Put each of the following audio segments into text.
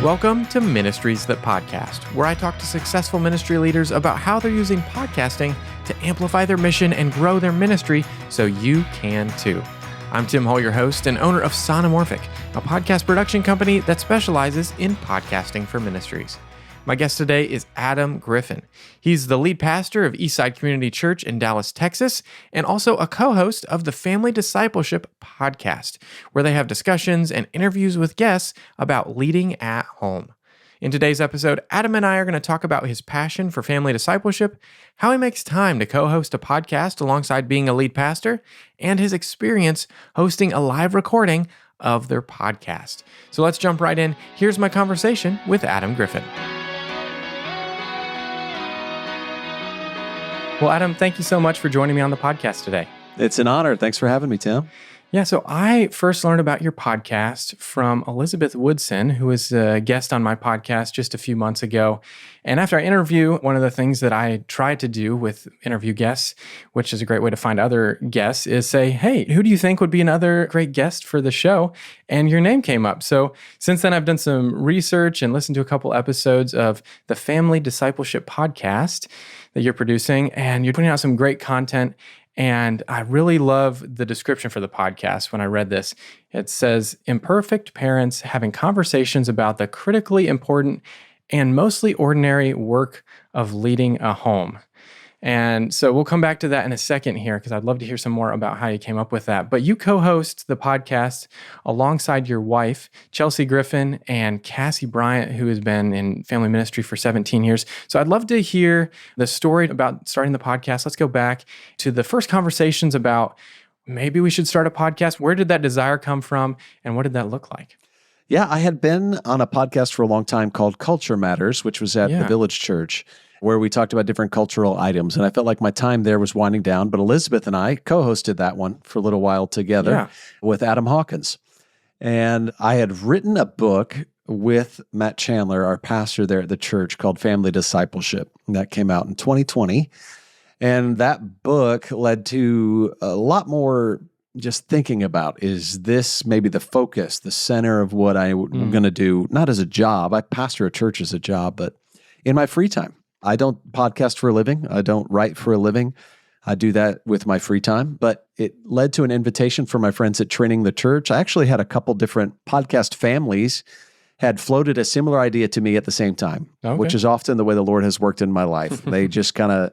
Welcome to Ministries That Podcast, where I talk to successful ministry leaders about how they're using podcasting to amplify their mission and grow their ministry so you can too. I'm Tim Hull, your host and owner of Sonomorphic, a podcast production company that specializes in podcasting for ministries. My guest today is Adam Griffin. He's the lead pastor of Eastside Community Church in Dallas, Texas, and also a co-host of the Family Discipleship podcast, where they have discussions and interviews with guests about leading at home. In today's episode, Adam and I are going to talk about his passion for family discipleship, how he makes time to co-host a podcast alongside being a lead pastor, and his experience hosting a live recording of their podcast. So let's jump right in. Here's my conversation with Adam Griffin. Well, Adam, thank you so much for joining me on the podcast today. It's an honor. Thanks for having me, Tim. Yeah, so I first learned about your podcast from Elizabeth Woodson, who was a guest on my podcast just a few months ago. And after I interview, one of the things that I try to do with interview guests, which is a great way to find other guests, is say, hey, who do you think would be another great guest for the show? And your name came up. So since then, I've done some research and listened to a couple episodes of the Family Discipleship podcast that you're producing, and you're putting out some great content. And I really love the description for the podcast when I read this. It says, imperfect parents having conversations about the critically important and mostly ordinary work of leading a home. And so we'll come back to that in a second here, because I'd love to hear some more about how you came up with that. But you co-host the podcast alongside your wife, Chelsea Griffin, and Cassie Bryant, who has been in family ministry for 17 years. So I'd love to hear the story about starting the podcast. Let's go back to the first conversations about maybe we should start a podcast. Where did that desire come from, and what did that look like? Yeah, I had been on a podcast for a long time called Culture Matters, which was at the Village Church, where we talked about different cultural items. And I felt like my time there was winding down, but Elizabeth and I co-hosted that one for a little while together with Adam Hawkins. And I had written a book with Matt Chandler, our pastor there at the church, called Family Discipleship. And that came out in 2020. And that book led to a lot more just thinking about, is this maybe the focus, the center of what I'm going to do, not as a job. I pastor a church as a job, but in my free time. I don't podcast for a living. I don't write for a living. I do that with my free time, but it led to an invitation from my friends at Training the Church. I actually had a couple different podcast families had floated a similar idea to me at the same time, which is often the way the Lord has worked in my life. They just kind of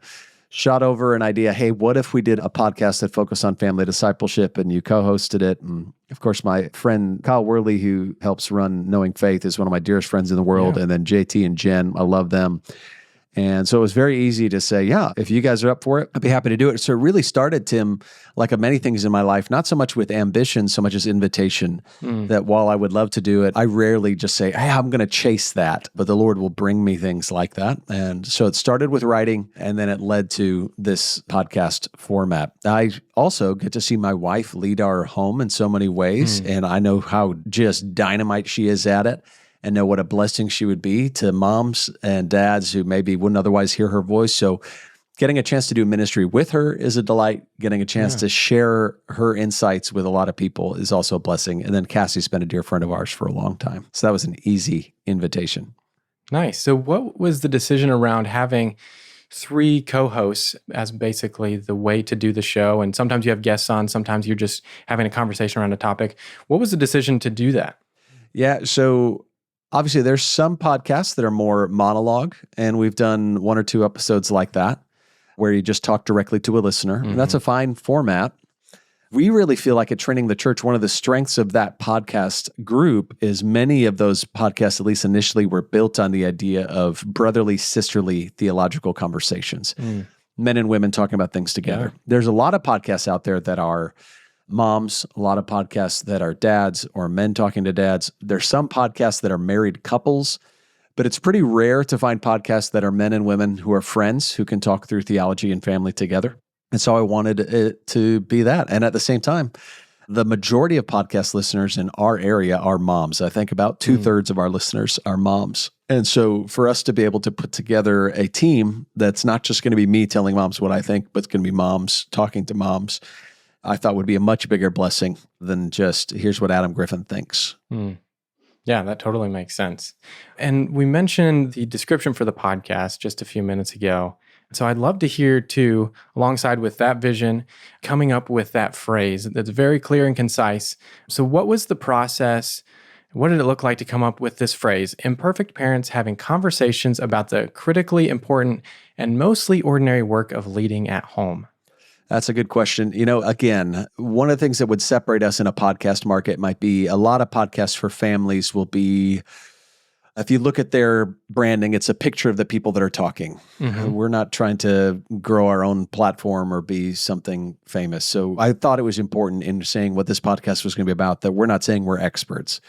shot over an idea, hey, what if we did a podcast that focused on family discipleship, and you co-hosted it? And of course, my friend Kyle Worley, who helps run Knowing Faith, is one of my dearest friends in the world. And then JT and Jen, I love them. And so it was very easy to say, yeah, if you guys are up for it, I'd be happy to do it. So it really started, Tim, like many things in my life, not so much with ambition, so much as invitation, that while I would love to do it, I rarely just say, hey, I'm going to chase that, but the Lord will bring me things like that. And so it started with writing, and then it led to this podcast format. I also get to see my wife lead our home in so many ways, and I know how just dynamite she is at it, and know what a blessing she would be to moms and dads who maybe wouldn't otherwise hear her voice. So getting a chance to do ministry with her is a delight. Getting a chance to share her insights with a lot of people is also a blessing. And then Cassie's been a dear friend of ours for a long time. So that was an easy invitation. Nice. So what was the decision around having three co-hosts as basically the way to do the show? And sometimes you have guests on, sometimes you're just having a conversation around a topic. What was the decision to do that? Yeah, so obviously, there's some podcasts that are more monologue, and we've done one or two episodes like that, where you just talk directly to a listener, and that's a fine format. We really feel like at Training the Church, one of the strengths of that podcast group is many of those podcasts, at least initially, were built on the idea of brotherly, sisterly theological conversations, men and women talking about things together. There's a lot of podcasts out there that are moms, a lot of podcasts that are dads or men talking to dads. There's some podcasts that are married couples, but it's pretty rare to find podcasts that are men and women who are friends who can talk through theology and family together. And so I wanted it to be that. And at the same time, the majority of podcast listeners in our area are moms. I think about 2/3 of our listeners are moms. And so for us to be able to put together a team that's not just going to be me telling moms what I think, but it's going to be moms talking to moms, I thought would be a much bigger blessing than just, here's what Adam Griffin thinks. Yeah, that totally makes sense. And we mentioned the description for the podcast just a few minutes ago. So I'd love to hear too, alongside with that vision, coming up with that phrase that's very clear and concise. So what was the process? What did it look like to come up with this phrase, imperfect parents having conversations about the critically important and mostly ordinary work of leading at home? That's a good question. Again, one of the things that would separate us in a podcast market might be a lot of podcasts for families will be, if you look at their branding, it's a picture of the people that are talking. Mm-hmm. We're not trying to grow our own platform or be something famous. So I thought it was important in saying what this podcast was going to be about, that we're not saying we're experts.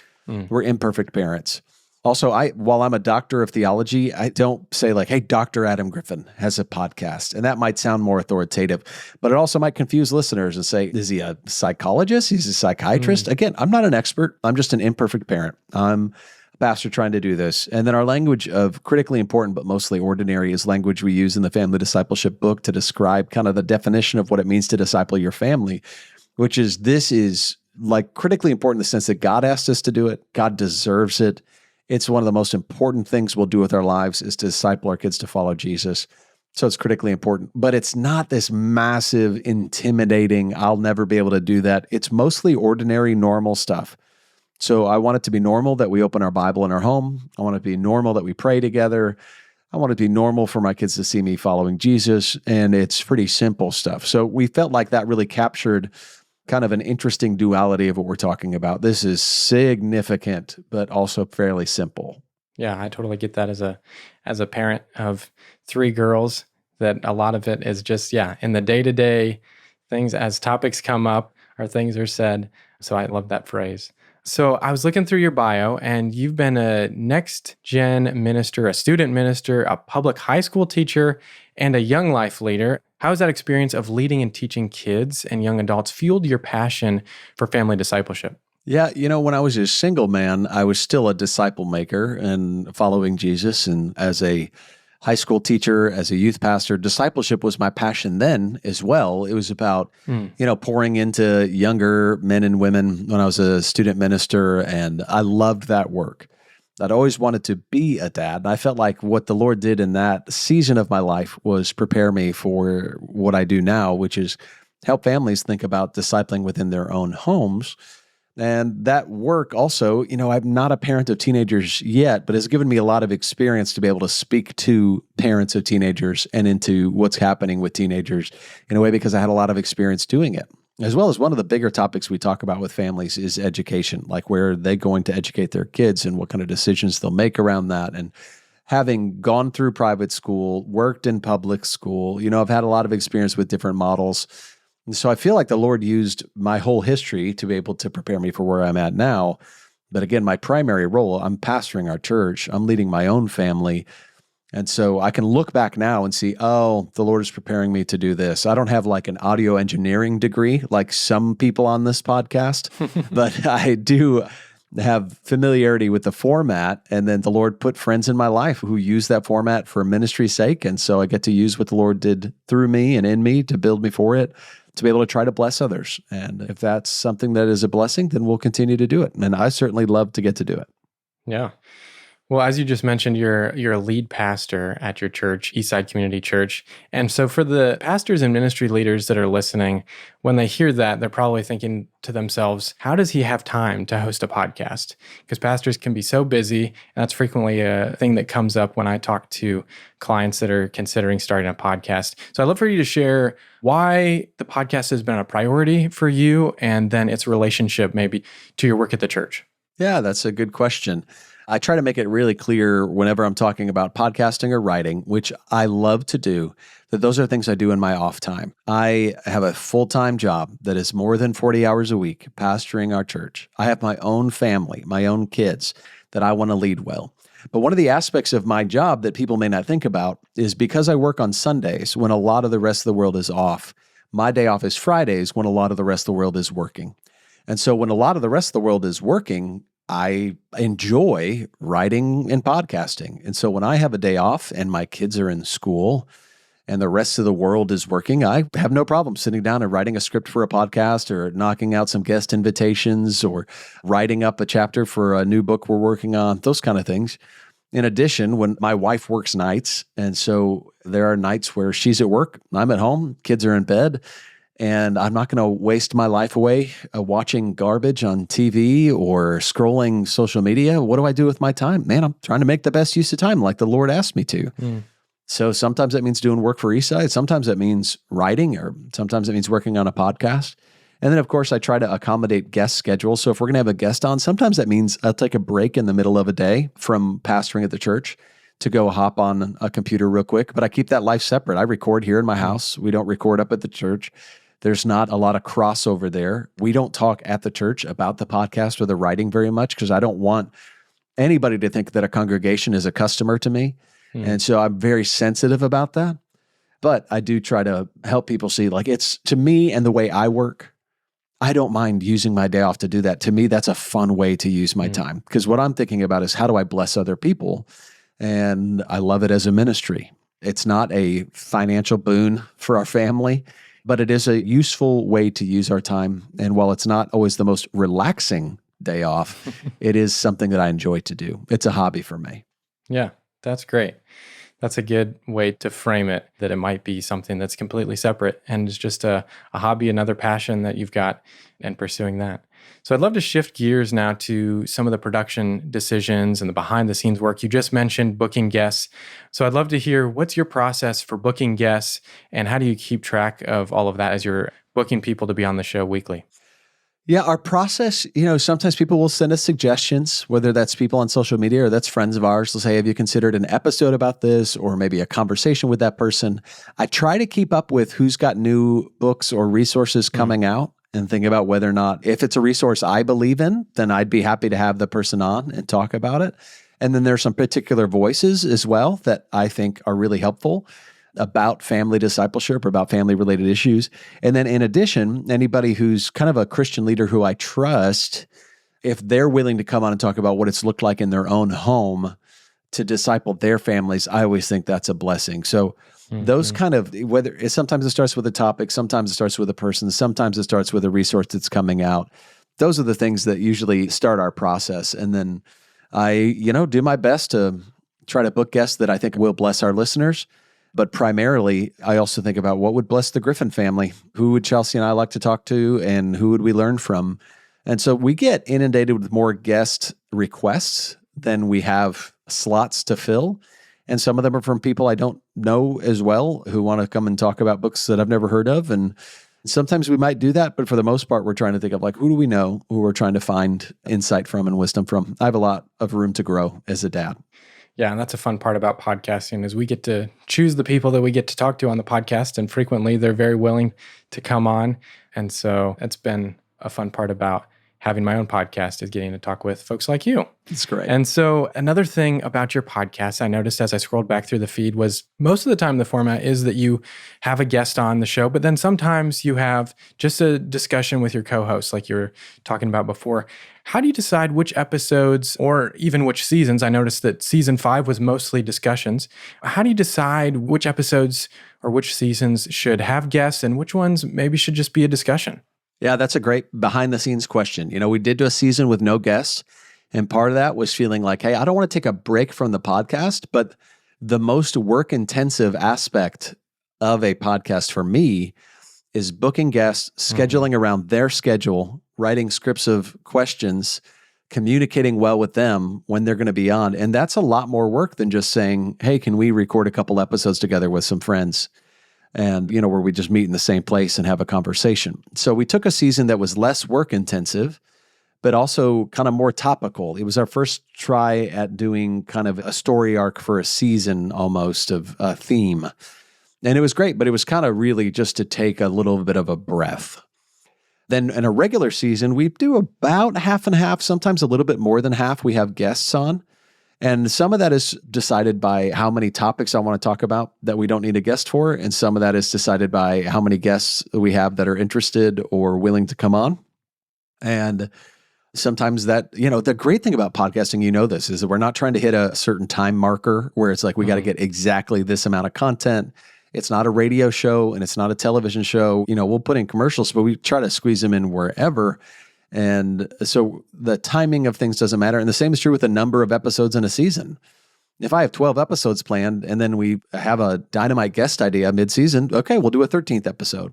We're imperfect parents. Also, while I'm a doctor of theology, I don't say like, hey, Dr. Adam Griffin has a podcast. And that might sound more authoritative, but it also might confuse listeners and say, is he a psychologist? He's a psychiatrist? Again, I'm not an expert. I'm just an imperfect parent. I'm a pastor trying to do this. And then our language of critically important but mostly ordinary is language we use in the Family Discipleship book to describe kind of the definition of what it means to disciple your family, which is this is like critically important in the sense that God asked us to do it. God deserves it. It's one of the most important things we'll do with our lives is to disciple our kids to follow Jesus. So it's critically important, but it's not this massive, intimidating, I'll never be able to do that. It's mostly ordinary, normal stuff. So I want it to be normal that we open our Bible in our home. I want it to be normal that we pray together. I want it to be normal for my kids to see me following Jesus. And it's pretty simple stuff. So we felt like that really captured kind of an interesting duality of what we're talking about. This is significant, but also fairly simple. Yeah, I totally get that as a parent of 3 girls, that a lot of it is just, in the day-to-day things as topics come up or things are said. So I love that phrase. So I was looking through your bio, and you've been a next-gen minister, a student minister, a public high school teacher, and a young life leader. How has that experience of leading and teaching kids and young adults fueled your passion for family discipleship? Yeah, when I was a single man, I was still a disciple maker and following Jesus. And as a high school teacher, as a youth pastor, discipleship was my passion then as well. It was about, pouring into younger men and women when I was a student minister, and I loved that work. I'd always wanted to be a dad, and I felt like what the Lord did in that season of my life was prepare me for what I do now, which is help families think about discipling within their own homes. And that work also, I'm not a parent of teenagers yet, but has given me a lot of experience to be able to speak to parents of teenagers and into what's happening with teenagers in a way, because I had a lot of experience doing it. As well as one of the bigger topics we talk about with families is education, like where are they going to educate their kids and what kind of decisions they'll make around that. And having gone through private school, worked in public school, I've had a lot of experience with different models. And so I feel like the Lord used my whole history to be able to prepare me for where I'm at now. But again, my primary role, I'm pastoring our church, I'm leading my own family. And so I can look back now and see, the Lord is preparing me to do this. I don't have like an audio engineering degree like some people on this podcast, but I do have familiarity with the format. And then the Lord put friends in my life who use that format for ministry's sake. And so I get to use what the Lord did through me and in me to build me for it, to be able to try to bless others. And if that's something that is a blessing, then we'll continue to do it. And I certainly love to get to do it. Yeah. Well, as you just mentioned, you're a lead pastor at your church, Eastside Community Church. And so for the pastors and ministry leaders that are listening, when they hear that, they're probably thinking to themselves, how does he have time to host a podcast? Because pastors can be so busy, and that's frequently a thing that comes up when I talk to clients that are considering starting a podcast. So I'd love for you to share why the podcast has been a priority for you, and then its relationship maybe to your work at the church. Yeah, that's a good question. I try to make it really clear whenever I'm talking about podcasting or writing, which I love to do, that those are things I do in my off time. I have a full-time job that is more than 40 hours a week, pastoring our church. I have my own family, my own kids that I want to lead well. But one of the aspects of my job that people may not think about is because I work on Sundays when a lot of the rest of the world is off. My day off is Fridays when a lot of the rest of the world is working. And so when a lot of the rest of the world is working, I enjoy writing and podcasting. And so when I have a day off and my kids are in school and the rest of the world is working, I have no problem sitting down and writing a script for a podcast or knocking out some guest invitations or writing up a chapter for a new book we're working on, those kind of things. In addition, when my wife works nights, and so there are nights where she's at work, I'm at home, kids are in bed, and I'm not going to waste my life away watching garbage on TV or scrolling social media. What do I do with my time? Man, I'm trying to make the best use of time like the Lord asked me to. So sometimes that means doing work for Eastside. Sometimes that means writing, or sometimes it means working on a podcast. And then, of course, I try to accommodate guest schedules. So if we're going to have a guest on, sometimes that means I'll take a break in the middle of a day from pastoring at the church to go hop on a computer real quick. But I keep that life separate. I record here in my house. We don't record up at the church. There's not a lot of crossover there. We don't talk at the church about the podcast or the writing very much because I don't want anybody to think that a congregation is a customer to me. And so I'm very sensitive about that. But I do try to help people see, like, it's to me and the way I work, I don't mind using my day off to do that. To me, that's a fun way to use my time. Because what I'm thinking about is how do I bless other people? And I love it as a ministry. It's not a financial boon for our family, but it is a useful way to use our time. And while it's not always the most relaxing day off, it is something that I enjoy to do. It's a hobby for me. Yeah, that's great. That's a good way to frame it, that it might be something that's completely separate and is just a hobby, another passion that you've got, and pursuing that. So I'd love to shift gears now to some of the production decisions and the behind the scenes work. You just mentioned booking guests. So I'd love to hear, what's your process for booking guests, and how do you keep track of all of that as you're booking people to be on the show weekly? Yeah, our process, sometimes people will send us suggestions, whether that's people on social media or that's friends of ours. They'll say, have you considered an episode about this, or maybe a conversation with that person? I try to keep up with who's got new books or resources coming out and think about whether or not, if it's a resource I believe in, then I'd be happy to have the person on and talk about it. And then there's some particular voices as well that I think are really helpful about family discipleship or about family-related issues. And then in addition, anybody who's kind of a Christian leader who I trust, if they're willing to come on and talk about what it's looked like in their own home to disciple their families, I always think that's a blessing. So those kind of, sometimes it starts with a topic, sometimes it starts with a person, sometimes it starts with a resource that's coming out. Those are the things that usually start our process. And then I, do my best to try to book guests that I think will bless our listeners. But primarily, I also think about what would bless the Griffin family. Who would Chelsea and I like to talk to, and who would we learn from? And so we get inundated with more guest requests than we have slots to fill. And some of them are from people I don't know as well, who want to come and talk about books that I've never heard of. And sometimes we might do that, but for the most part, we're trying to think of, like, who do we know who we're trying to find insight from and wisdom from? I have a lot of room to grow as a dad. Yeah, and that's a fun part about podcasting, is we get to choose the people that we get to talk to on the podcast, and frequently they're very willing to come on. And so it's been a fun part about having my own podcast, is getting to talk with folks like you. It's great. And so another thing about your podcast I noticed as I scrolled back through the feed was, most of the time the format is that you have a guest on the show, but then sometimes you have just a discussion with your co-host, like you were talking about before. How do you decide which episodes, or even which seasons? I noticed that season 5 was mostly discussions. How do you decide which episodes or which seasons should have guests and which ones maybe should just be a discussion? Yeah, that's a great behind the scenes question. We did do a season with no guests, and part of that was feeling like, hey, I don't want to take a break from the podcast, but the most work intensive aspect of a podcast for me is booking guests, scheduling around their schedule, writing scripts of questions, communicating well with them when they're going to be on. And that's a lot more work than just saying, hey, can we record a couple episodes together with some friends? And, where we just meet in the same place and have a conversation. So we took a season that was less work intensive, but also kind of more topical. It was our first try at doing kind of a story arc for a season almost, of a theme. And it was great, but it was kind of really just to take a little bit of a breath. Then in a regular season, we do about half and half, sometimes a little bit more than half. We have guests on. And some of that is decided by how many topics I want to talk about that we don't need a guest for. And some of that is decided by how many guests we have that are interested or willing to come on. And sometimes that, the great thing about podcasting, this, is that we're not trying to hit a certain time marker where it's like, we got to get exactly this amount of content. It's not a radio show and it's not a television show. We'll put in commercials, but we try to squeeze them in wherever. And so the timing of things doesn't matter. And the same is true with the number of episodes in a season. If I have 12 episodes planned and then we have a dynamite guest idea mid-season, okay, we'll do a 13th episode.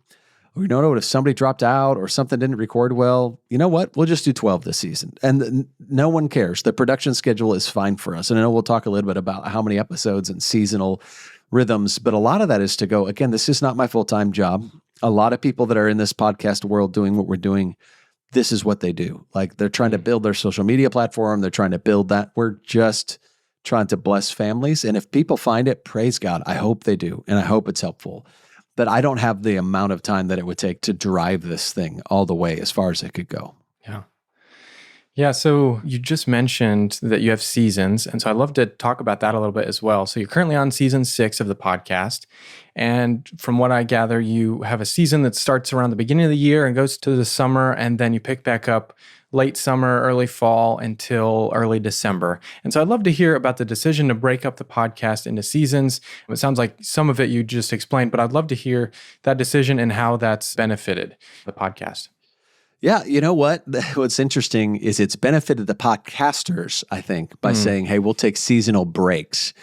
Or if somebody dropped out or something didn't record well, you know what? We'll just do 12 this season. And no one cares. The production schedule is fine for us. And I know we'll talk a little bit about how many episodes and seasonal rhythms, but a lot of that is to go, again, this is not my full-time job. A lot of people that are in this podcast world doing what we're doing, this is what they do. Like they're trying to build their social media platform. They're trying to build that. We're just trying to bless families. And if people find it, praise God. I hope they do. And I hope it's helpful. But I don't have the amount of time that it would take to drive this thing all the way as far as it could go. Yeah. Yeah, so you just mentioned that you have seasons, and so I'd love to talk about that a little bit as well. So you're currently on season 6 of the podcast, and from what I gather, you have a season that starts around the beginning of the year and goes to the summer, and then you pick back up late summer, early fall until early December. And so I'd love to hear about the decision to break up the podcast into seasons. It sounds like some of it you just explained, but I'd love to hear that decision and how that's benefited the podcast. Yeah, you know what? What's interesting is it's benefited the podcasters, I think, by saying, hey, we'll take seasonal breaks.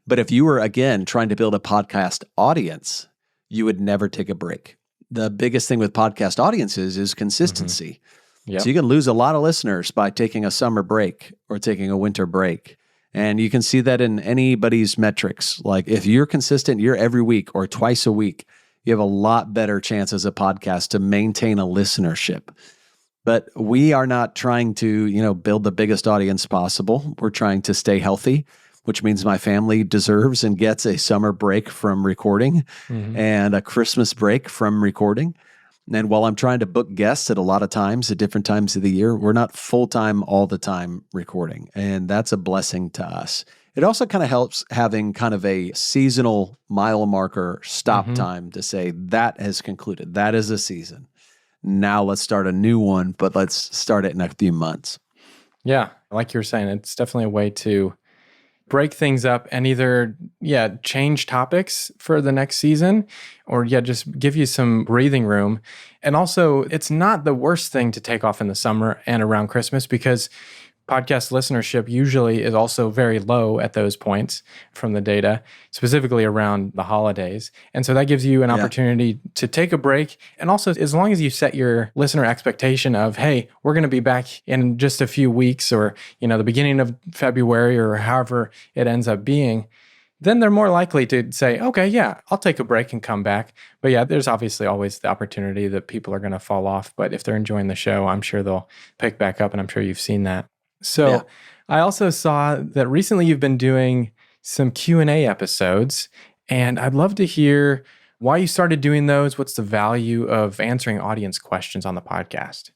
But if you were, again, trying to build a podcast audience, you would never take a break. The biggest thing with podcast audiences is consistency. Yep. So you can lose a lot of listeners by taking a summer break or taking a winter break. And you can see that in anybody's metrics. Like if you're consistent, you're every week or twice a week, you have a lot better chance as a podcast to maintain a listenership. But we are not trying to, build the biggest audience possible. We're trying to stay healthy, which means my family deserves and gets a summer break from recording and a Christmas break from recording. And while I'm trying to book guests at a lot of times, at different times of the year, we're not full-time all the time recording. And that's a blessing to us. It also kind of helps having kind of a seasonal mile marker stop time to say that has concluded. That is a season. Now let's start a new one, but let's start it in a few months. Yeah, like you were saying, it's definitely a way to break things up and either, change topics for the next season or, just give you some breathing room. And also, it's not the worst thing to take off in the summer and around Christmas because podcast listenership usually is also very low at those points from the data, specifically around the holidays. And so that gives you an opportunity to take a break. And also, as long as you set your listener expectation of, hey, we're going to be back in just a few weeks or, the beginning of February or however it ends up being, then they're more likely to say, okay, yeah, I'll take a break and come back. But yeah, there's obviously always the opportunity that people are going to fall off. But if they're enjoying the show, I'm sure they'll pick back up. And I'm sure you've seen that. So I also saw that recently you've been doing some Q&A episodes, and I'd love to hear why you started doing those. What's the value of answering audience questions on the podcast?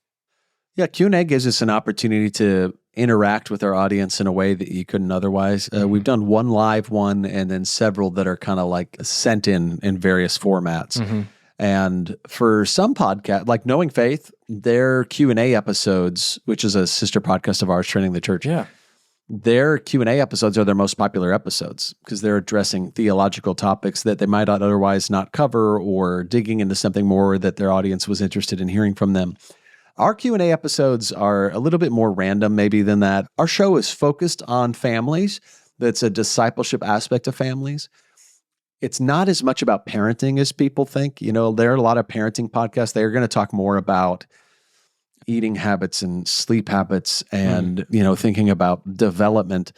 Yeah, Q&A gives us an opportunity to interact with our audience in a way that you couldn't otherwise. We've done one live one and then several that are kind of like sent in various formats. And for some podcasts, like Knowing Faith, their Q&A episodes, which is a sister podcast of ours, Training the Church, their Q&A episodes are their most popular episodes because they're addressing theological topics that they might otherwise not cover or digging into something more that their audience was interested in hearing from them. Our Q&A episodes are a little bit more random maybe than that. Our show is focused on families. That's a discipleship aspect of families. It's not as much about parenting as people think. There are a lot of parenting podcasts. They're going to talk more about eating habits and sleep habits and, thinking about development.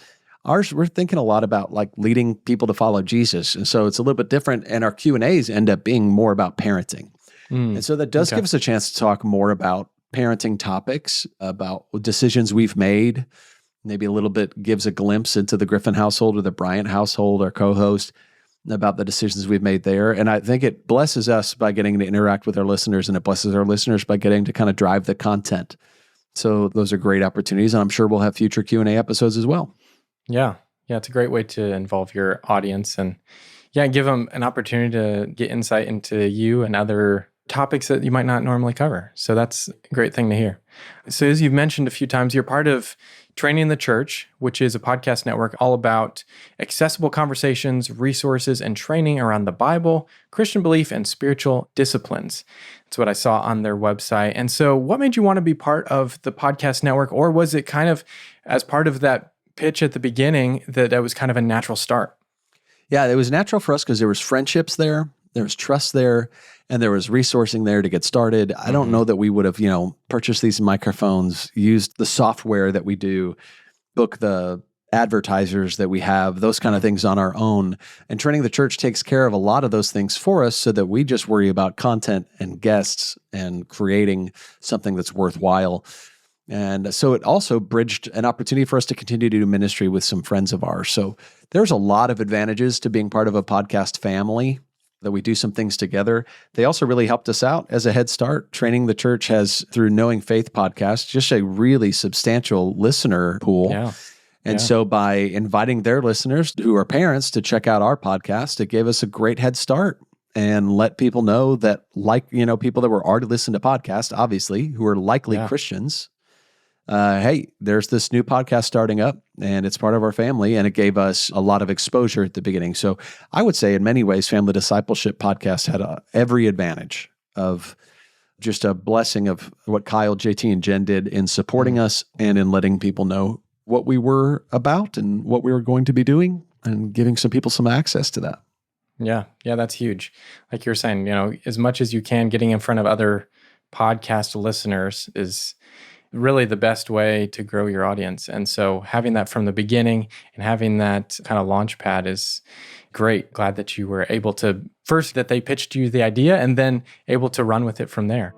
Ours, we're thinking a lot about like leading people to follow Jesus. And so it's a little bit different. And our Q&As end up being more about parenting. And so that does give us a chance to talk more about parenting topics, about decisions we've made. Maybe a little bit gives a glimpse into the Griffin household or the Bryant household, our co-host, about the decisions we've made there. And I think it blesses us by getting to interact with our listeners, and it blesses our listeners by getting to kind of drive the content. So those are great opportunities, and I'm sure we'll have future Q&A episodes as well. Yeah, it's a great way to involve your audience and give them an opportunity to get insight into you and other topics that you might not normally cover. So that's a great thing to hear. So as you've mentioned a few times, you're part of Training the Church, which is a podcast network all about accessible conversations, resources, and training around the Bible, Christian belief, and spiritual disciplines. That's what I saw on their website. And so what made you want to be part of the podcast network? Or was it kind of as part of that pitch at the beginning that was kind of a natural start? Yeah, it was natural for us because there was friendships there. There was trust there, and there was resourcing there to get started. I don't know that we would have, purchased these microphones, used the software that we do, book the advertisers that we have, those kind of things on our own. And Training the Church takes care of a lot of those things for us so that we just worry about content and guests and creating something that's worthwhile. And so it also bridged an opportunity for us to continue to do ministry with some friends of ours. So there's a lot of advantages to being part of a podcast family, that we do some things together. They also really helped us out as a head start. Training the Church has, through Knowing Faith podcast, just a really substantial listener pool. Yeah. And so by inviting their listeners who are parents to check out our podcast, it gave us a great head start and let people know that, people that were already listening to podcasts, obviously, who are likely Christians, hey, there's this new podcast starting up and it's part of our family, and it gave us a lot of exposure at the beginning. So I would say in many ways, Family Discipleship Podcast had every advantage of just a blessing of what Kyle, JT, and Jen did in supporting us and in letting people know what we were about and what we were going to be doing and giving some people some access to that. Yeah, that's huge. Like you're saying, as much as you can, getting in front of other podcast listeners is really the best way to grow your audience. And so having that from the beginning and having that kind of launch pad is great. Glad that you were able to, first that they pitched you the idea and then able to run with it from there.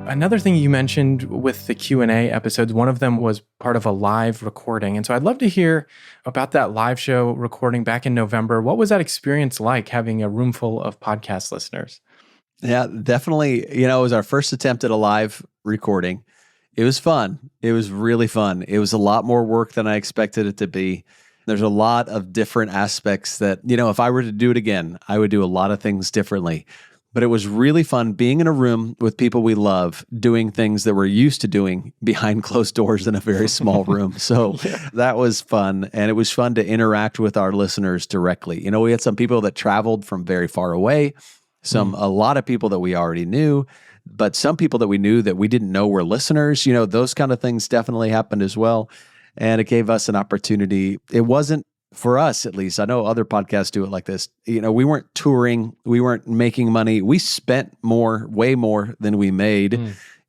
Another thing you mentioned with the Q&A episodes, one of them was part of a live recording. And so I'd love to hear about that live show recording back in November. What was that experience like, having a room full of podcast listeners? Yeah, definitely. It was our first attempt at a live recording. It was fun. It was really fun. It was a lot more work than I expected it to be. There's a lot of different aspects that, if I were to do it again, I would do a lot of things differently. But it was really fun being in a room with people we love, doing things that we're used to doing behind closed doors in a very small room. So that was fun. And it was fun to interact with our listeners directly. We had some people that traveled from very far away, a lot of people that we already knew, but some people that we knew that we didn't know were listeners. Those kind of things definitely happened as well. And it gave us an opportunity. It wasn't, for us at least, I know other podcasts do it like this. We weren't touring, we weren't making money. We spent way more than we made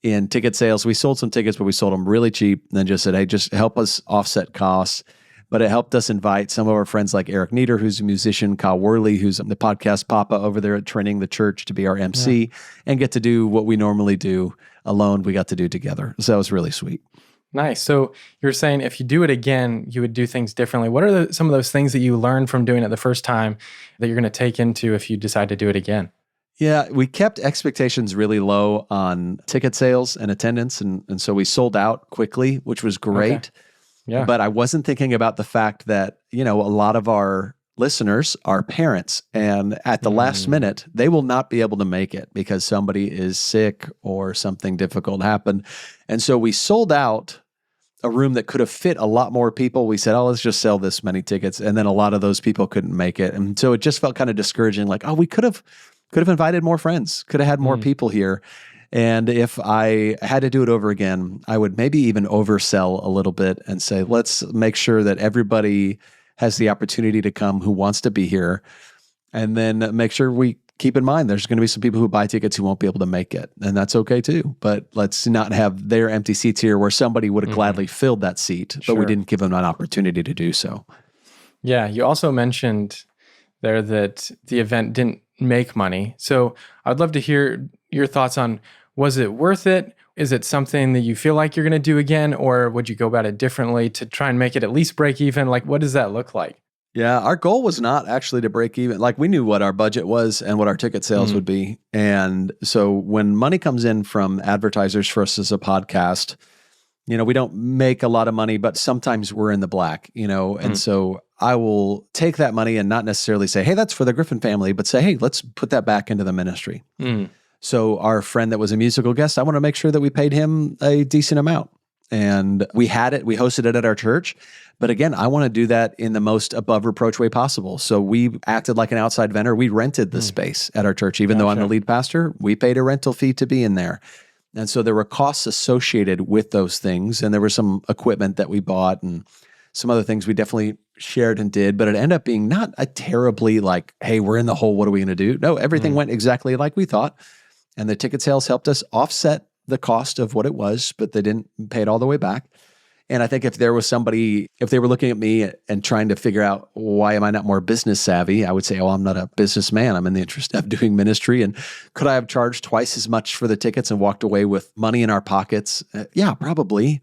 in ticket sales. We sold some tickets, but we sold them really cheap and then just said, hey, just help us offset costs. But it helped us invite some of our friends like Eric Nieder, who's a musician, Kyle Worley, who's the podcast Papa over there at Training the Church, to be our MC and get to do what we normally do alone. We got to do together. So that was really sweet. Nice. So you're saying if you do it again, you would do things differently. What are some of those things that you learned from doing it the first time that you're going to take into if you decide to do it again? Yeah, we kept expectations really low on ticket sales and attendance. And so we sold out quickly, which was great. Okay. Yeah. But I wasn't thinking about the fact that, a lot of our listeners are parents. And at the last minute, they will not be able to make it because somebody is sick or something difficult happened. And so we sold out a room that could have fit a lot more people. We said, let's just sell this many tickets. And then a lot of those people couldn't make it. And so it just felt kind of discouraging, like, we could have invited more friends, could have had more people here. And if I had to do it over again, I would maybe even oversell a little bit and say, let's make sure that everybody has the opportunity to come who wants to be here. And then make sure we keep in mind there's going to be some people who buy tickets who won't be able to make it. And that's okay too. But let's not have their empty seats here where somebody would have gladly filled that seat, but we didn't give them an opportunity to do so. Yeah. You also mentioned there that the event didn't make money. So I'd love to hear your thoughts on, was it worth it? Is it something that you feel like you're going to do again? Or would you go about it differently to try and make it at least break even? Like, what does that look like? Yeah, our goal was not actually to break even. Like, we knew what our budget was and what our ticket sales would be. And so when money comes in from advertisers for us as a podcast, We don't make a lot of money, but sometimes we're in the black, and so I will take that money and not necessarily say, hey, that's for the Griffin family, but say, hey, let's put that back into the ministry. So our friend that was a musical guest, I want to make sure that we paid him a decent amount. And we hosted it at our church. But again, I want to do that in the most above reproach way possible. So we acted like an outside vendor. We rented the space at our church. Even though I'm the lead pastor, we paid a rental fee to be in there. And so there were costs associated with those things. And there was some equipment that we bought and some other things we definitely shared and did. But it ended up being not a terribly like, hey, we're in the hole. What are we going to do? No, everything went exactly like we thought. And the ticket sales helped us offset the cost of what it was, but they didn't pay it all the way back. And I think if there was somebody, if they were looking at me and trying to figure out why am I not more business savvy, I would say, oh, I'm not a businessman. I'm in the interest of doing ministry. And could I have charged twice as much for the tickets and walked away with money in our pockets? Yeah, probably.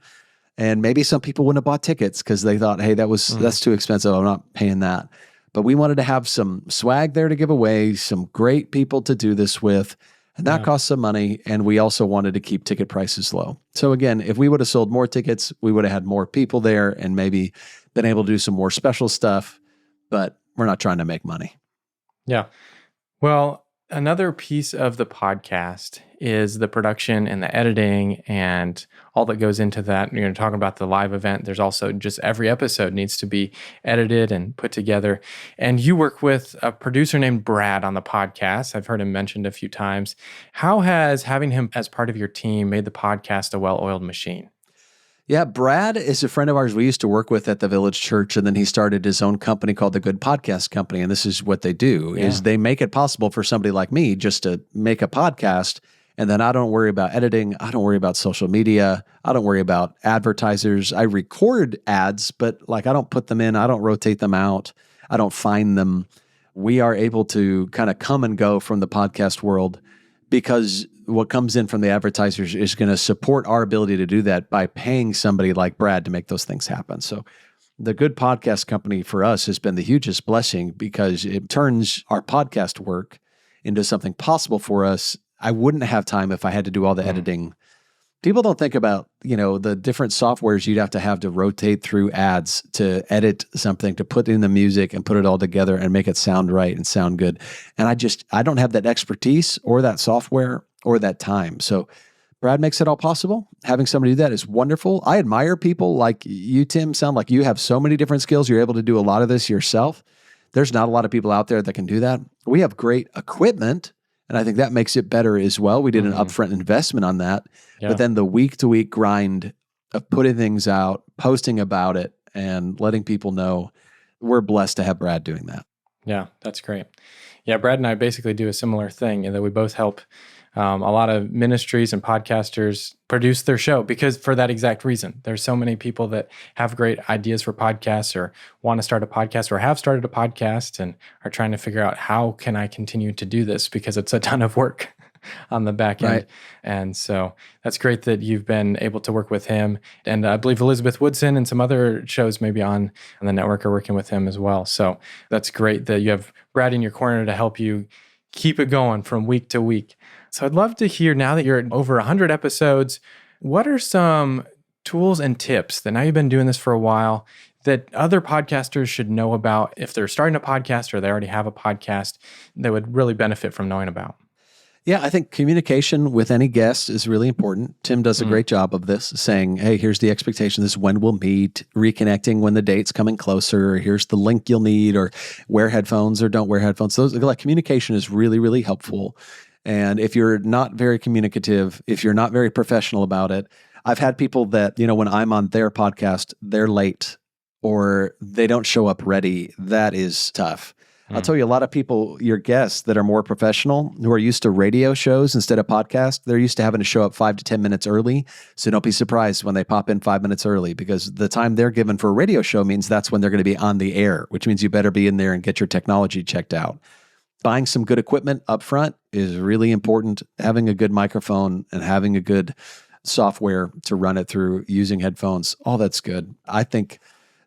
And maybe some people wouldn't have bought tickets because they thought, hey, that's too expensive. I'm not paying that. But we wanted to have some swag there to give away, some great people to do this with. And that cost some money, and we also wanted to keep ticket prices low. So again, if we would have sold more tickets, we would have had more people there and maybe been able to do some more special stuff, but we're not trying to make money. Yeah. Well, another piece of the podcast is the production and the editing and all that goes into that. You're talking about the live event. There's also just every episode needs to be edited and put together. And you work with a producer named Brad on the podcast. I've heard him mentioned a few times. How has having him as part of your team made the podcast a well-oiled machine? Yeah, Brad is a friend of ours we used to work with at the Village Church, and then he started his own company called the Good Podcast Company. And this is what they do, is they make it possible for somebody like me just to make a podcast, and then I don't worry about editing. I don't worry about social media. I don't worry about advertisers. I record ads, but I don't put them in. I don't rotate them out. I don't find them. We are able to kind of come and go from the podcast world because what comes in from the advertisers is going to support our ability to do that by paying somebody like Brad to make those things happen. So the Good Podcast Company for us has been the hugest blessing because it turns our podcast work into something possible for us. I wouldn't have time if I had to do all the editing. People don't think about, the different softwares you'd have to rotate through ads to edit something, to put in the music and put it all together and make it sound right and sound good. And I don't have that expertise or that software or that time. So Brad makes it all possible. Having somebody do that is wonderful. I admire people like you, Tim. Sound like you have so many different skills. You're able to do a lot of this yourself. There's not a lot of people out there that can do that. We have great equipment, and I think that makes it better as well. We did an upfront investment on that. But then the week-to-week grind of putting things out, posting about it, and letting people know, we're blessed to have Brad doing that. Yeah, that's great. Yeah, Brad and I basically do a similar thing in that we both help a lot of ministries and podcasters produce their show because for that exact reason. There's so many people that have great ideas for podcasts or want to start a podcast or have started a podcast and are trying to figure out how can I continue to do this because it's a ton of work on the back end. Right. And so that's great that you've been able to work with him. And I believe Elizabeth Woodson and some other shows maybe on the network are working with him as well. So that's great that you have Brad in your corner to help you keep it going from week to week. So I'd love to hear, now that you're at over 100 episodes, what are some tools and tips that now you've been doing this for a while that other podcasters should know about if they're starting a podcast or they already have a podcast that would really benefit from knowing about? Yeah, I think communication with any guest is really important. Tim does a great job of this, saying, hey, here's the expectation. This is when we'll meet, reconnecting when the date's coming closer. Here's the link you'll need, or wear headphones or don't wear headphones. Communication is really, really helpful. And if you're not very communicative, if you're not very professional about it, I've had people that, when I'm on their podcast, they're late or they don't show up ready. That is tough. I'll tell you, a lot of people, your guests that are more professional, who are used to radio shows instead of podcasts, they're used to having to show up 5 to 10 minutes early. So don't be surprised when they pop in 5 minutes early, because the time they're given for a radio show means that's when they're going to be on the air, which means you better be in there and get your technology checked out. Buying some good equipment up front is really important. Having a good microphone and having a good software to run it through, using headphones, all that's good. I think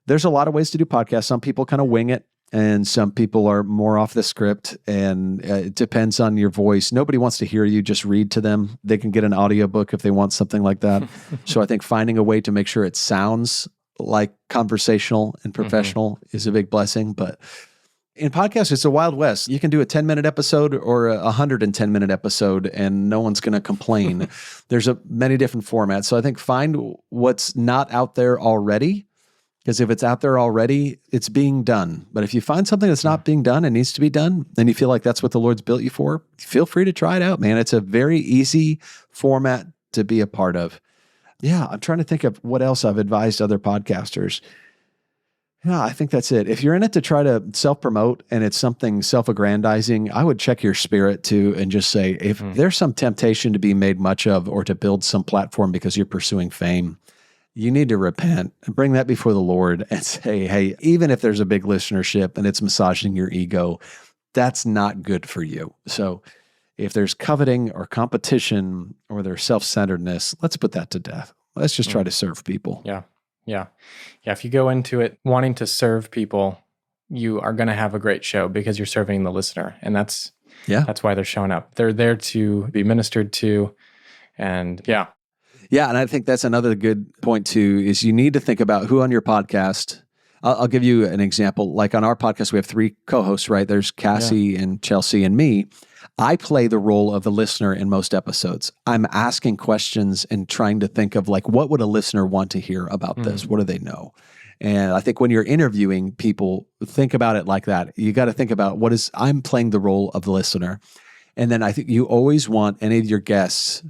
there's a lot of ways to do podcasts. Some people kind of wing it. and some people are more off the script, and it depends on your voice. Nobody wants to hear you just read to them. They can get an audiobook if they want something like that. So I think finding a way to make sure it sounds like conversational and professional is a big blessing. But in podcasts, it's a Wild West. You can do a 10-minute episode or a 110-minute episode, and no one's going to complain. There's many different formats. So I think find what's not out there already, because if it's out there already, it's being done. But if you find something that's not being done and needs to be done, and you feel like that's what the Lord's built you for, feel free to try it out, man. It's a very easy format to be a part of. Yeah, I'm trying to think of what else I've advised other podcasters. Yeah, I think that's it. If you're in it to try to self-promote and it's something self-aggrandizing, I would check your spirit too and just say, if there's some temptation to be made much of or to build some platform because you're pursuing fame, you need to repent and bring that before the Lord and say, hey, even if there's a big listenership and it's massaging your ego, that's not good for you. So if there's coveting or competition or there's self-centeredness, let's put that to death. Let's just try to serve people. Yeah. If you go into it wanting to serve people, you are going to have a great show because you're serving the listener. And that's why they're showing up. They're there to be ministered to. And yeah. And I think that's another good point too, is you need to think about who on your podcast. I'll give you an example. Like on our podcast, we have 3 co-hosts, right? There's Cassie and Chelsea and me. I play the role of the listener in most episodes. I'm asking questions and trying to think of like, what would a listener want to hear about this? What do they know? And I think when you're interviewing people, think about it like that. You got to think about I'm playing the role of the listener. And then I think you always want any of your guests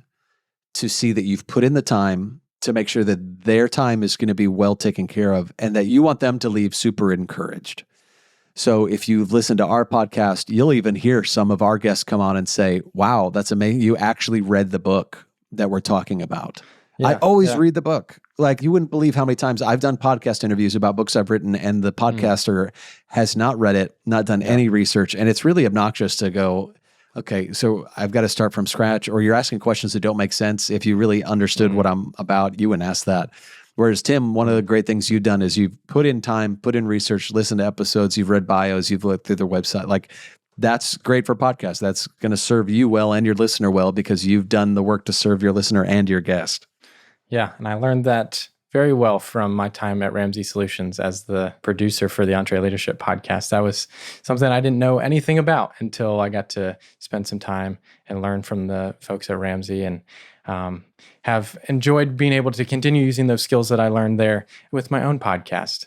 to see that you've put in the time to make sure that their time is going to be well taken care of and that you want them to leave super encouraged. So if you've listened to our podcast, you'll even hear some of our guests come on and say, wow, that's amazing. You actually read the book that we're talking about. I always read the book. Like you wouldn't believe how many times I've done podcast interviews about books I've written and the podcaster has not read it, not done any research. And it's really obnoxious to go, okay, so I've got to start from scratch, or you're asking questions that don't make sense. If you really understood what I'm about, you wouldn't ask that. Whereas Tim, one of the great things you've done is you've put in time, put in research, listened to episodes, you've read bios, you've looked through their website. Like that's great for podcasts. That's going to serve you well and your listener well because you've done the work to serve your listener and your guest. Yeah, and I learned that very well from my time at Ramsey Solutions as the producer for the EntreLeadership podcast. That was something I didn't know anything about until I got to spend some time and learn from the folks at Ramsey, and have enjoyed being able to continue using those skills that I learned there with my own podcast.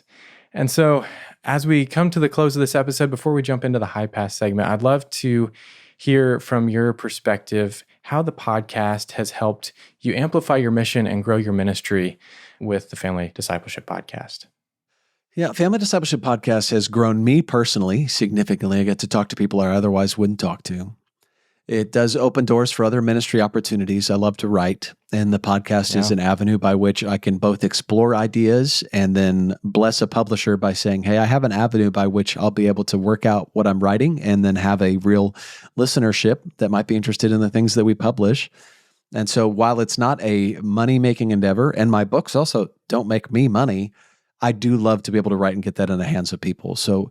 And so as we come to the close of this episode, before we jump into the High Pass segment, I'd love to hear from your perspective how the podcast has helped you amplify your mission and grow your ministry with the Family Discipleship Podcast. Yeah, Family Discipleship Podcast has grown me personally significantly. I get to talk to people I otherwise wouldn't talk to. It does open doors for other ministry opportunities. I love to write, and the podcast is an avenue by which I can both explore ideas and then bless a publisher by saying, hey, I have an avenue by which I'll be able to work out what I'm writing and then have a real listenership that might be interested in the things that we publish. And so while it's not a money-making endeavor, and my books also don't make me money, I do love to be able to write and get that in the hands of people. So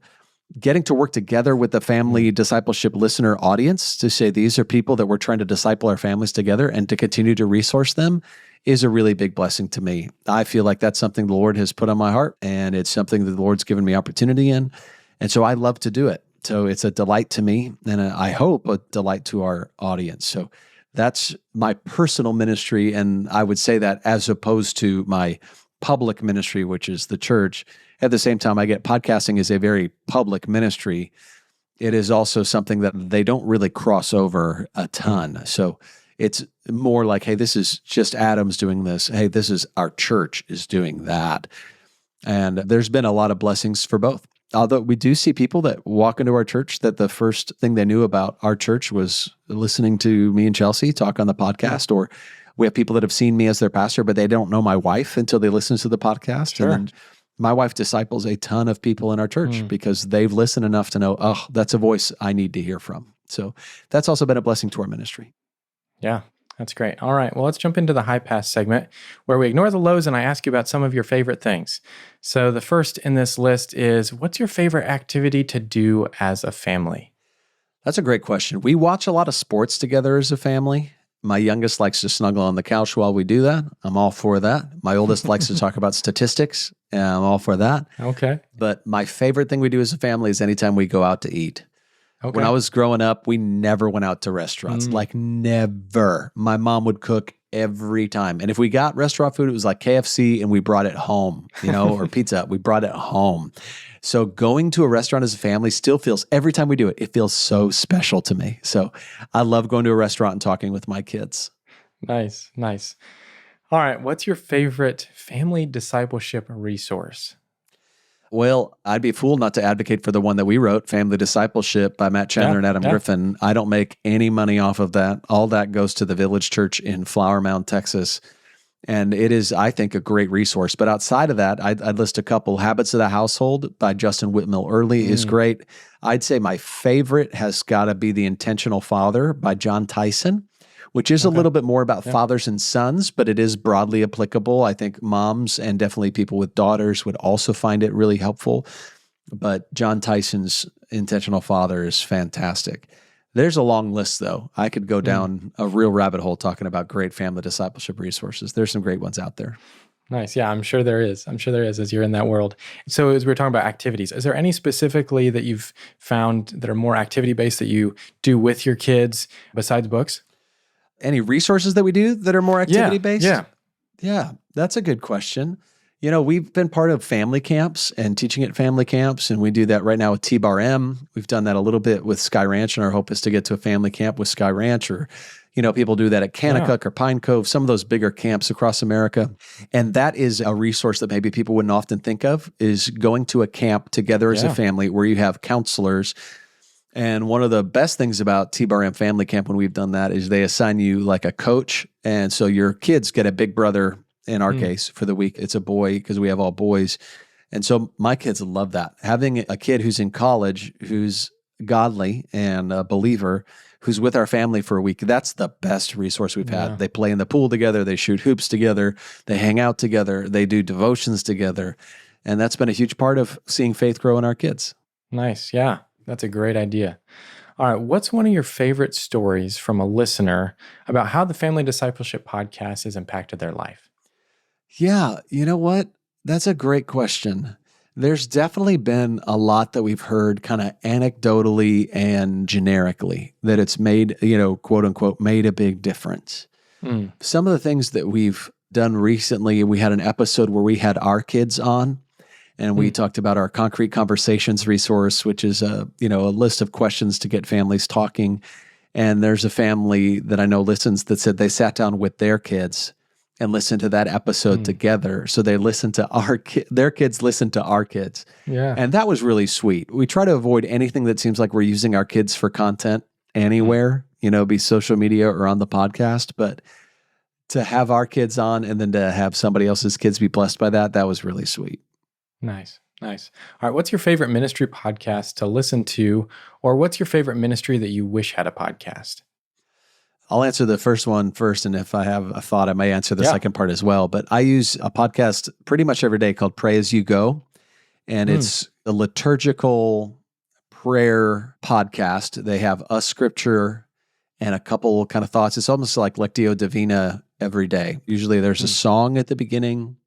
getting to work together with the Family Discipleship listener audience to say these are people that we're trying to disciple our families together and to continue to resource them is a really big blessing to me. I feel like that's something the Lord has put on my heart, and it's something that the Lord's given me opportunity in. And so I love to do it. So it's a delight to me, and I hope a delight to our audience. So that's my personal ministry, and I would say that as opposed to my public ministry, which is the church. At the same time, I get podcasting is a very public ministry. It is also something that they don't really cross over a ton. So it's more like, hey, this is just Adam's doing this. Hey, this is our church is doing that. And there's been a lot of blessings for both. Although we do see people that walk into our church that the first thing they knew about our church was listening to me and Chelsea talk on the podcast, or we have people that have seen me as their pastor, but they don't know my wife until they listen to the podcast. Sure. And then my wife disciples a ton of people in our church because they've listened enough to know, oh, that's a voice I need to hear from. So that's also been a blessing to our ministry. Yeah. That's great. All right. Well, let's jump into the high pass segment where we ignore the lows and I ask you about some of your favorite things. So the first in this list is, what's your favorite activity to do as a family? That's a great question. We watch a lot of sports together as a family. My youngest likes to snuggle on the couch while we do that. I'm all for that. My oldest likes to talk about statistics, and I'm all for that. Okay. But my favorite thing we do as a family is anytime we go out to eat. Okay. When I was growing up, we never went out to restaurants, like never. My mom would cook every time. And if we got restaurant food, it was like KFC and we brought it home, or pizza, we brought it home. So going to a restaurant as a family still feels, every time we do it, it feels so special to me. So I love going to a restaurant and talking with my kids. Nice, nice. All right. What's your favorite family discipleship resource? Well, I'd be a fool not to advocate for the one that we wrote, Family Discipleship by Matt Chandler and Adam Griffin. I don't make any money off of that. All that goes to the Village Church in Flower Mound, Texas. And it is, I think, a great resource. But outside of that, I'd list a couple. Habits of the Household by Justin Whitmel Early is great. I'd say my favorite has got to be The Intentional Father by John Tyson, which is a little bit more about fathers and sons, but it is broadly applicable. I think moms and definitely people with daughters would also find it really helpful. But John Tyson's Intentional Father is fantastic. There's a long list, though. I could go down a real rabbit hole talking about great family discipleship resources. There's some great ones out there. Nice. Yeah, I'm sure there is. I'm sure there is as you're in that world. So as we were talking about activities, is there any specifically that you've found that are more activity-based that you do with your kids besides books? Any resources that we do that are more activity-based? Yeah, that's a good question. We've been part of family camps and teaching at family camps, and we do that right now with T-Bar M. We've done that a little bit with Sky Ranch, and our hope is to get to a family camp with Sky Ranch, or, people do that at Kanakuk or Pine Cove, some of those bigger camps across America. And that is a resource that maybe people wouldn't often think of, is going to a camp together as a family where you have counselors. And one of the best things about T-Bar M Family Camp when we've done that is they assign you like a coach. And so your kids get a big brother. In our case, for the week, it's a boy because we have all boys. And so my kids love that. Having a kid who's in college, who's godly and a believer, who's with our family for a week, that's the best resource we've had. They play in the pool together. They shoot hoops together. They hang out together. They do devotions together. And that's been a huge part of seeing faith grow in our kids. Nice. Yeah, that's a great idea. All right. What's one of your favorite stories from a listener about how the Family Discipleship Podcast has impacted their life? Yeah, you know what? That's a great question. There's definitely been a lot that we've heard kind of anecdotally and generically that it's made, quote unquote, made a big difference. Some of the things that we've done recently, we had an episode where we had our kids on and we talked about our Concrete Conversations resource, which is a list of questions to get families talking. And there's a family that I know listens that said they sat down with their kids and listen to that episode together. So they listen to their kids listen to our kids. Yeah. And that was really sweet. We try to avoid anything that seems like we're using our kids for content anywhere, be social media or on the podcast. But to have our kids on and then to have somebody else's kids be blessed by that was really sweet. Nice. Nice. All right. What's your favorite ministry podcast to listen to? Or what's your favorite ministry that you wish had a podcast? I'll answer the first one first, and if I have a thought, I may answer the second part as well. But I use a podcast pretty much every day called Pray As You Go, and it's a liturgical prayer podcast. They have a scripture and a couple kind of thoughts. It's almost like Lectio Divina every day. Usually there's a song at the beginning,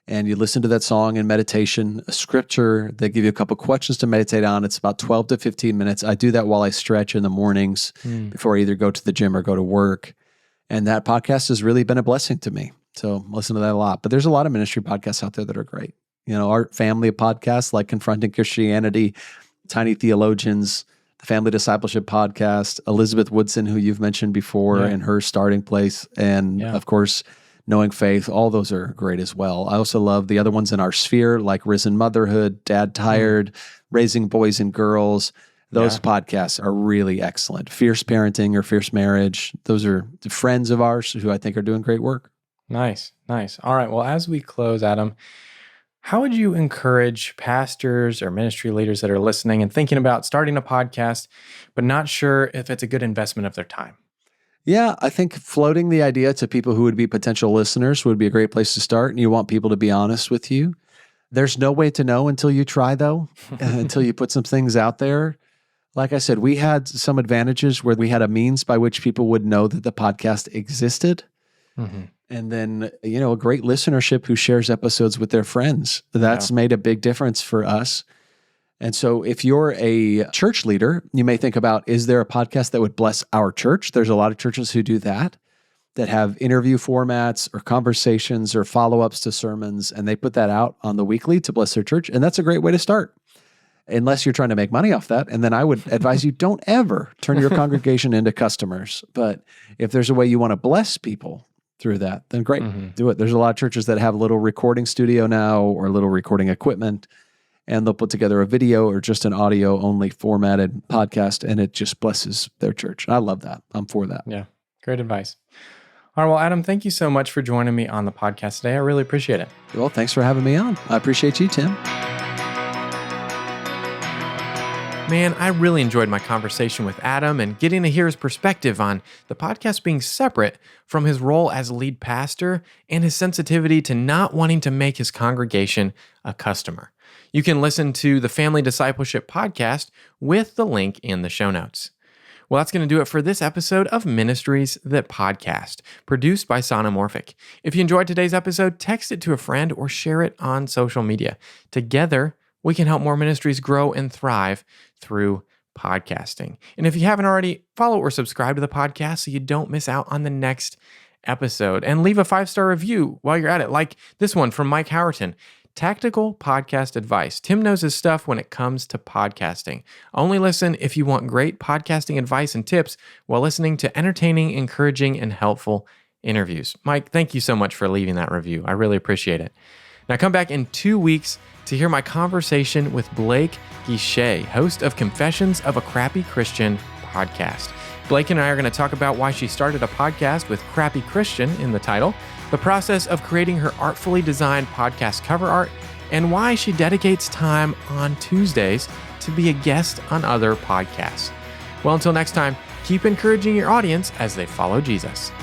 and you listen to that song in meditation, a scripture. They give you a couple questions to meditate on. It's about 12 to 15 minutes. I do that while I stretch in the mornings before I either go to the gym or go to work. And that podcast has really been a blessing to me. So I listen to that a lot. But there's a lot of ministry podcasts out there that are great. Our family of podcasts like Confronting Christianity, Tiny Theologians, the Family Discipleship Podcast, Elizabeth Woodson, who you've mentioned before, and her starting place. And of course, Knowing Faith, all those are great as well. I also love the other ones in our sphere, like Risen Motherhood, Dad Tired, Raising Boys and Girls. Those podcasts are really excellent. Fierce Parenting or Fierce Marriage. Those are friends of ours who I think are doing great work. Nice, nice. All right. Well, as we close, Adam, how would you encourage pastors or ministry leaders that are listening and thinking about starting a podcast, but not sure if it's a good investment of their time? Yeah, I think floating the idea to people who would be potential listeners would be a great place to start. And you want people to be honest with you. There's no way to know until you try, though, until you put some things out there. Like I said, we had some advantages where we had a means by which people would know that the podcast existed. Mm-hmm. And then, a great listenership who shares episodes with their friends. That's made a big difference for us. And so if you're a church leader, you may think about, is there a podcast that would bless our church? There's a lot of churches who do that have interview formats or conversations or follow-ups to sermons, and they put that out on the weekly to bless their church. And that's a great way to start, unless you're trying to make money off that. And then I would advise you, don't ever turn your congregation into customers. But if there's a way you want to bless people through that, then great, do it. There's a lot of churches that have a little recording studio now or a little recording equipment, and they'll put together a video or just an audio-only formatted podcast, and it just blesses their church. I love that. I'm for that. Yeah, great advice. All right, well, Adam, thank you so much for joining me on the podcast today. I really appreciate it. Well, thanks for having me on. I appreciate you, Tim. Man, I really enjoyed my conversation with Adam and getting to hear his perspective on the podcast being separate from his role as lead pastor and his sensitivity to not wanting to make his congregation a customer. You can listen to the Family Discipleship podcast with the link in the show notes. Well, that's going to do it for this episode of Ministries That Podcast, produced by Sonomorphic. If you enjoyed today's episode, text it to a friend or share it on social media. Together, we can help more ministries grow and thrive through podcasting. And if you haven't already, follow or subscribe to the podcast so you don't miss out on the next episode. And leave a 5-star review while you're at it, like this one from Mike Howerton. Tactical podcast advice. Tim knows his stuff when it comes to podcasting. Only listen if you want great podcasting advice and tips while listening to entertaining, encouraging, and helpful interviews. Mike, thank you so much for leaving that review. I really appreciate it. Now come back in 2 weeks to hear my conversation with Blake Guichet, host of Confessions of a Crappy Christian podcast. Blake and I are going to talk about why she started a podcast with Crappy Christian in the title, the process of creating her artfully designed podcast cover art, and why she dedicates time on Tuesdays to be a guest on other podcasts. Well, until next time, keep encouraging your audience as they follow Jesus.